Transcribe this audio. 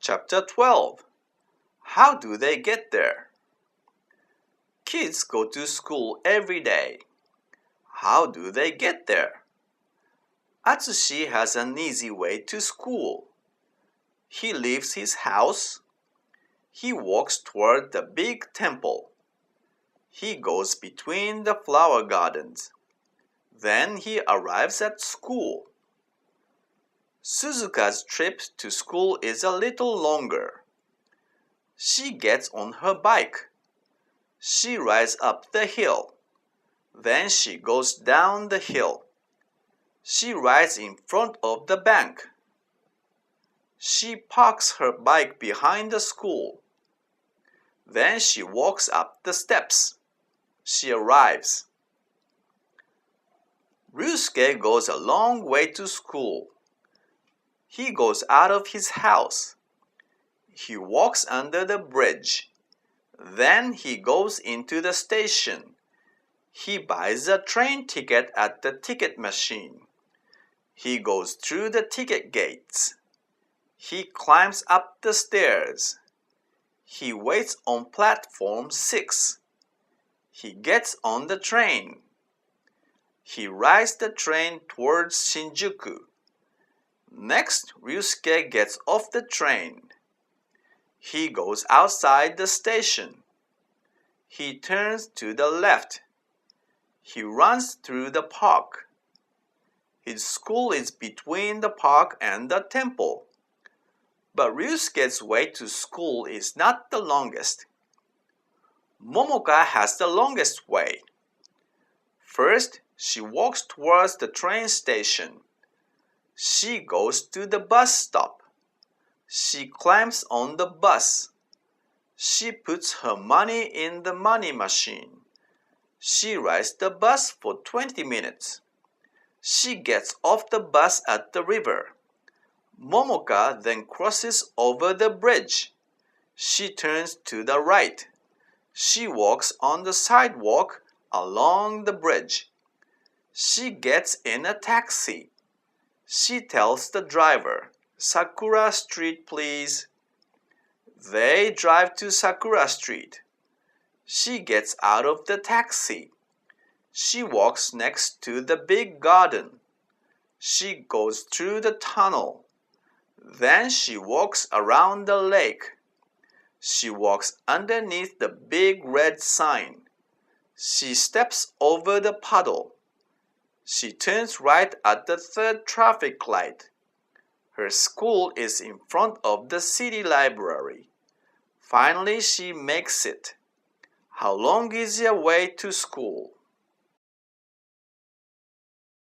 Chapter 12. How do they get there? Kids go to school every day. How do they get there? Atsushi has an easy way to school. He leaves his house. He walks toward the big temple. He goes between the flower gardens. Then he arrives at school. Suzuka's trip to school is a little longer. She gets on her bike. She rides up the hill. Then she goes down the hill. She rides in front of the bank. She parks her bike behind the school. Then she walks up the steps. She arrives. Ryusuke goes a long way to school. He goes out of his house. He walks under the bridge. Then he goes into the station. He buys a train ticket at the ticket machine. He goes through the ticket gates. He climbs up the stairs. He waits on platform 6. He gets on the train. He rides the train towards Shinjuku. Next, Ryusuke gets off the train. He goes outside the station. He turns to the left. He runs through the park. His school is between the park and the temple. But Ryusuke's way to school is not the longest. Momoka has the longest way. First, she walks towards the train station. She goes to the bus stop. She climbs on the bus. She puts her money in the money machine. She rides the bus for 20 minutes. She gets off the bus at the river. Momoka then crosses over the bridge. She turns to the right. She walks on the sidewalk along the bridge. She gets in a taxi. She tells the driver, "Sakura Street, please." They drive to Sakura Street. She gets out of the taxi. She walks next to the big garden. She goes through the tunnel. Then she walks around the lake. She walks underneath the big red sign. She steps over the puddle. She turns right at the third traffic light. Her school is in front of the city library. Finally, she makes it. How long is your way to school?